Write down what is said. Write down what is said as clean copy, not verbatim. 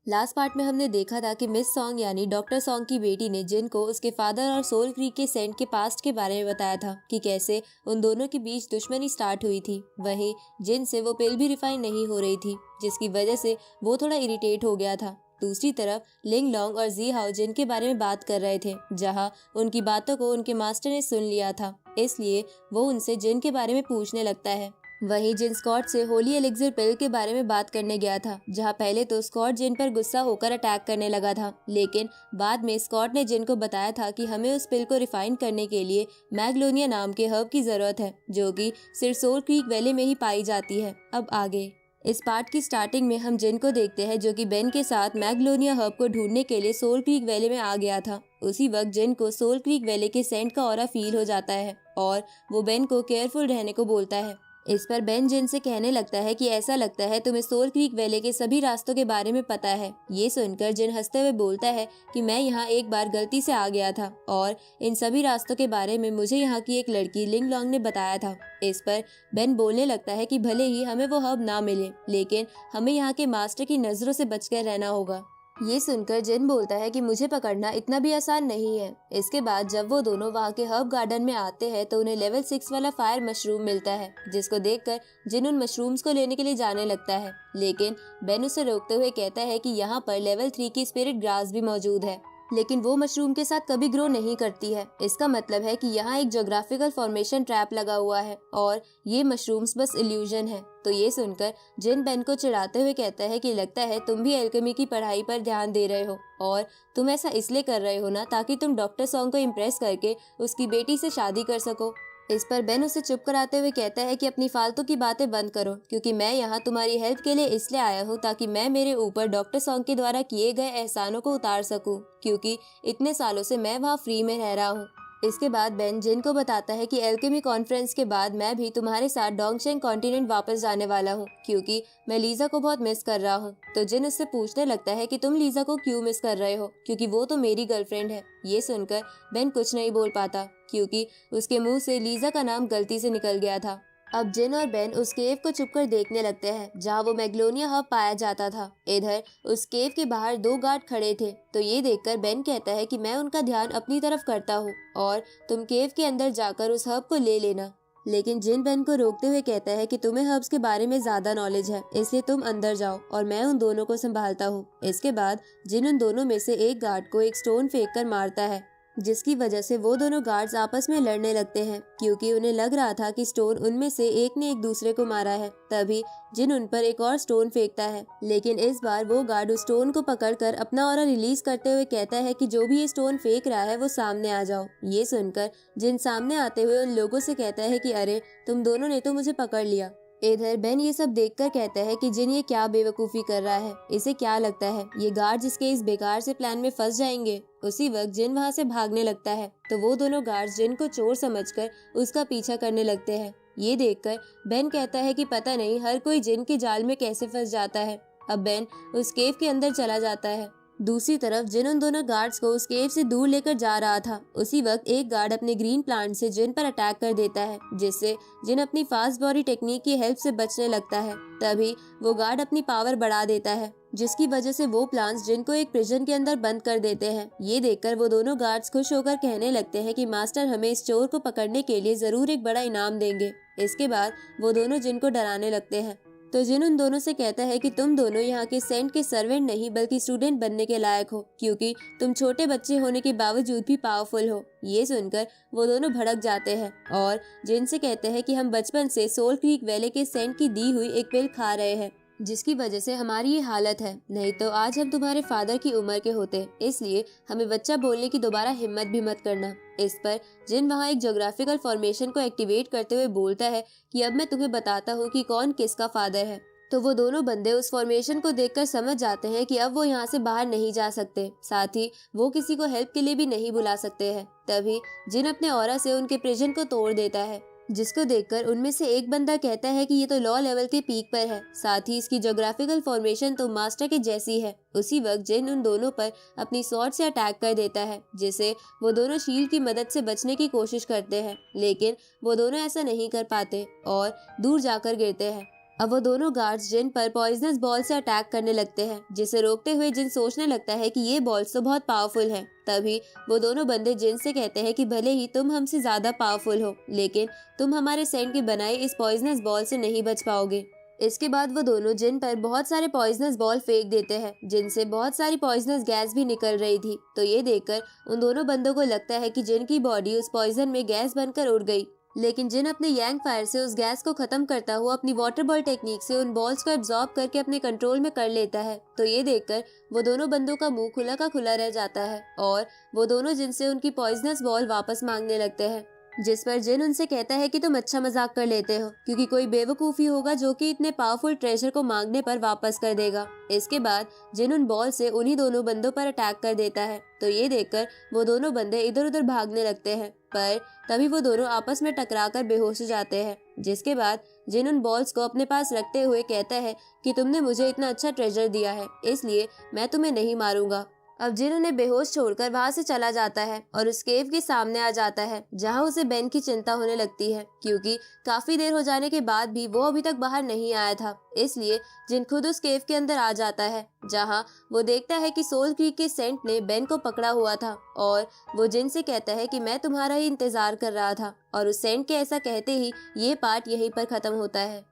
Last part में हमने देखा था कि मिस सॉन्ग यानी डॉक्टर सॉन्ग की बेटी ने जिन को उसके फादर और सोल क्रीक के सेंट के पास्ट के बारे में बताया था कि कैसे उन दोनों के बीच दुश्मनी स्टार्ट हुई थी। वहीं जिन से वो पिल भी रिफाइन नहीं हो रही थी, जिसकी वजह से वो थोड़ा इरिटेट हो गया था। दूसरी तरफ लिंग लॉन्ग और जी हाओ जिन के बारे में बात कर रहे थे, जहाँ उनकी बातों को उनके मास्टर ने सुन लिया था, इसलिए वो उनसे जिन के बारे में पूछने लगता है। वहीं जिन स्कॉट से होली एलिक्सिर पिल के बारे में बात करने गया था, जहां पहले तो स्कॉट जिन पर गुस्सा होकर अटैक करने लगा था, लेकिन बाद में स्कॉट ने जिन को बताया था कि हमें उस पिल को रिफाइन करने के लिए मैग्नोलिया नाम के हर्ब की जरूरत है, जो कि सिरसोर क्रीक वैली में ही पाई जाती है। अब आगे इस पार्ट की स्टार्टिंग में हम जिन को देखते हैं, जो कि बेन के साथ मैग्नोलिया हर्ब को ढूंढने के लिए सोल क्रीक वैली में आ गया था। उसी वक्त जिन को सोल क्रीक वैली के सेंट का ऑरा फील हो जाता है और वो बेन को केयरफुल रहने को बोलता है। इस पर बेन जिन से कहने लगता है कि ऐसा लगता है तुम्हें सोल क्रीक वैली के सभी रास्तों के बारे में पता है। ये सुनकर जिन हंसते हुए बोलता है कि मैं यहाँ एक बार गलती से आ गया था और इन सभी रास्तों के बारे में मुझे यहाँ की एक लड़की लिंग लॉन्ग ने बताया था। इस पर बेन बोलने लगता है कि भले ही हमें वो हब ना मिले, लेकिन हमें यहाँ के मास्टर की नजरों से बचकर रहना होगा। ये सुनकर जिन बोलता है कि मुझे पकड़ना इतना भी आसान नहीं है। इसके बाद जब वो दोनों वहाँ के हर्ब गार्डन में आते हैं तो उन्हें लेवल 6 वाला फायर मशरूम मिलता है, जिसको देखकर जिन उन मशरूम्स को लेने के लिए जाने लगता है, लेकिन बेन उसे रोकते हुए कहता है कि यहाँ पर लेवल 3 की स्पिरिट ग्रास भी मौजूद है, लेकिन वो मशरूम के साथ कभी ग्रो नहीं करती है। इसका मतलब है कि यहाँ एक ज्योग्राफिकल फॉर्मेशन ट्रैप लगा हुआ है और ये मशरूम्स बस इल्यूजन है। तो ये सुनकर जिन बेन को चिढ़ाते हुए कहता है कि लगता है तुम भी एल्केमी की पढ़ाई पर ध्यान दे रहे हो और तुम ऐसा इसलिए कर रहे हो ना ताकि तुम डॉक्टर सॉन्ग को इम्प्रेस करके उसकी बेटी से शादी कर सको। इस पर बेन उसे चुप कराते हुए कहता है कि अपनी फालतू की बातें बंद करो, क्योंकि मैं यहाँ तुम्हारी हेल्प के लिए इसलिए आया हूँ ताकि मैं मेरे ऊपर डॉक्टर सॉन्ग के द्वारा किए गए एहसानों को उतार सकूं, क्योंकि इतने सालों से मैं वहाँ फ्री में रह रहा हूँ। इसके बाद बेन जिन को बताता है कि एल्केमी कॉन्फ्रेंस के बाद मैं भी तुम्हारे साथ डोंगशेंग कॉन्टिनेंट वापस जाने वाला हूँ, क्योंकि मैं लीजा को बहुत मिस कर रहा हूँ। तो जिन उससे पूछने लगता है कि तुम लीजा को क्यों मिस कर रहे हो, क्योंकि वो तो मेरी गर्लफ्रेंड है। ये सुनकर बेन कुछ नहीं बोल पाता, क्योंकि उसके मुंह से लीजा का नाम गलती से निकल गया था। अब जिन और बेन उस केव को छुपकर देखने लगते हैं जहाँ वो मैग्नोलिया हब पाया जाता था। इधर उस केव के बाहर 2 गार्ड खड़े थे, तो ये देखकर बेन कहता है कि मैं उनका ध्यान अपनी तरफ करता हूँ और तुम केव के अंदर जाकर उस हब को ले लेना। लेकिन जिन बेन को रोकते हुए कहता है कि तुम्हें हब्स के बारे में ज्यादा नॉलेज है, इसलिए तुम अंदर जाओ और मैं उन दोनों को संभालता हूँ। इसके बाद जिन उन दोनों में से एक गार्ड को एक स्टोन फेंक कर मारता है, जिसकी वजह से वो दोनों गार्ड्स आपस में लड़ने लगते हैं, क्योंकि उन्हें लग रहा था कि स्टोन उनमें से एक ने एक दूसरे को मारा है। तभी जिन उन पर एक और स्टोन फेंकता है, लेकिन इस बार वो गार्ड उस स्टोन को पकड़कर अपना ऑरा रिलीज करते हुए कहता है कि जो भी ये स्टोन फेंक रहा है वो सामने आ जाओ। ये सुनकर जिन सामने आते हुए उन लोगों से कहता है कि अरे तुम दोनों ने तो मुझे पकड़ लिया। इधर बेन ये सब देखकर कहता है कि जिन ये क्या बेवकूफी कर रहा है, इसे क्या लगता है ये गार्ड जिसके इस बेकार से प्लान में फंस जाएंगे। उसी वक्त जिन वहाँ से भागने लगता है तो वो दोनों गार्ड्स जिन को चोर समझकर उसका पीछा करने लगते हैं। ये देखकर बेन कहता है कि पता नहीं हर कोई जिन के जाल में कैसे फंस जाता है। अब बेन उस केव के अंदर चला जाता है। दूसरी तरफ जिन उन दोनों गार्ड्स को उस केव से दूर लेकर जा रहा था, उसी वक्त एक गार्ड अपने ग्रीन प्लांट से जिन पर अटैक कर देता है, जिससे जिन अपनी फास्ट बॉडी टेक्निक की हेल्प से बचने लगता है। तभी वो गार्ड अपनी पावर बढ़ा देता है, जिसकी वजह से वो प्लांट्स जिन को एक प्रिजन के अंदर बंद कर देते हैं। ये देखकर वो दोनों गार्ड्स खुश होकर कहने लगते हैं कि मास्टर हमें इस चोर को पकड़ने के लिए जरूर एक बड़ा इनाम देंगे। इसके बाद वो दोनों जिन को डराने लगते हैं। तो जिन उन दोनों से कहता है कि तुम दोनों यहाँ के सेंट के सर्वेंट नहीं बल्कि स्टूडेंट बनने के लायक हो, क्योंकि तुम छोटे बच्चे होने के बावजूद भी पावरफुल हो। ये सुनकर वो दोनों भड़क जाते हैं और जिन से कहते हैं कि हम बचपन से सोल क्रीक वैली के सेंट की दी हुई एक पिल खा रहे हैं, जिसकी वजह से हमारी ये हालत है, नहीं तो आज हम तुम्हारे फादर की उम्र के होते। इसलिए हमें बच्चा बोलने की दोबारा हिम्मत भी मत करना। इस पर जिन वहाँ एक ज्योग्राफिकल फॉर्मेशन को एक्टिवेट करते हुए बोलता है कि अब मैं तुम्हें बताता हूँ कि कौन किसका फादर है। तो वो दोनों बंदे उस फॉर्मेशन को देखकर समझ जाते हैं कि अब वो यहाँ से बाहर नहीं जा सकते, साथ ही वो किसी को हेल्प के लिए भी नहीं बुला सकते हैं। तभी जिन अपने ऑरा से उनके प्रिजन को तोड़ देता है, जिसको देखकर उनमें से एक बंदा कहता है कि ये तो लॉ लेवल के पीक पर है, साथ ही इसकी ज्योग्राफिकल फॉर्मेशन तो मास्टर के जैसी है। उसी वक्त जिन उन दोनों पर अपनी स्वॉर्ड से अटैक कर देता है, जिसे वो दोनों शील्ड की मदद से बचने की कोशिश करते हैं, लेकिन वो दोनों ऐसा नहीं कर पाते और दूर जाकर गिरते हैं। अब वो दोनों गार्ड्स जिन पर पॉइजनस बॉल से अटैक करने लगते हैं, जिसे रोकते हुए जिन सोचने लगता है कि ये बॉल्स तो बहुत पावरफुल हैं। तभी वो दोनों बंदे जिन से कहते हैं कि भले ही तुम हमसे ज्यादा पावरफुल हो, लेकिन तुम हमारे सेंट की बनाई इस पॉइजनस बॉल से नहीं बच पाओगे। इसके बाद वो दोनों जिन पर बहुत सारे पॉइजनस बॉल फेंक देते हैं, जिनसे बहुत सारी पॉइजनस गैस भी निकल रही थी। तो ये देखकर उन दोनों बंदों को लगता है कि जिन की बॉडी उस पॉइजन में गैस बनकर उड़ गई, लेकिन जिन अपने यांग फायर से उस गैस को खत्म करता हुआ अपनी वाटर बॉल टेक्निक से उन बॉल्स को एब्जॉर्ब करके अपने कंट्रोल में कर लेता है। तो ये देखकर वो दोनों बंदों का मुंह खुला का खुला रह जाता है और वो दोनों जिन से उनकी पॉइजनस बॉल वापस मांगने लगते हैं, जिस पर जिन उनसे कहता है कि तुम अच्छा मजाक कर लेते हो, क्योंकि कोई बेवकूफी होगा जो कि इतने पावरफुल ट्रेजर को मांगने पर वापस कर देगा। इसके बाद जिन उन बॉल से उन्हीं दोनों बंदों पर अटैक कर देता है। तो ये देखकर वो दोनों बंदे इधर उधर भागने लगते हैं, पर तभी वो दोनों आपस में टकराकर बेहोश हो जाते हैं। जिसके बाद जिन उन बॉल्स को अपने पास रखते हुए कहता है कि तुमने मुझे इतना अच्छा ट्रेजर दिया है, इसलिए मैं तुम्हें नहीं मारूंगा। अब जिन उन्हें बेहोश छोड़कर वहां से चला जाता है और उस केव के सामने आ जाता है, जहां उसे बेन की चिंता होने लगती है, क्योंकि काफी देर हो जाने के बाद भी वो अभी तक बाहर नहीं आया था। इसलिए जिन खुद उस केव के अंदर आ जाता है, जहां वो देखता है कि सोल क्रीक के सेंट ने बेन को पकड़ा हुआ था और वो जिन से कहता है कि मैं तुम्हारा ही इंतजार कर रहा था। और उस सेंट के ऐसा कहते ही ये पार्ट यहीं पर खत्म होता है।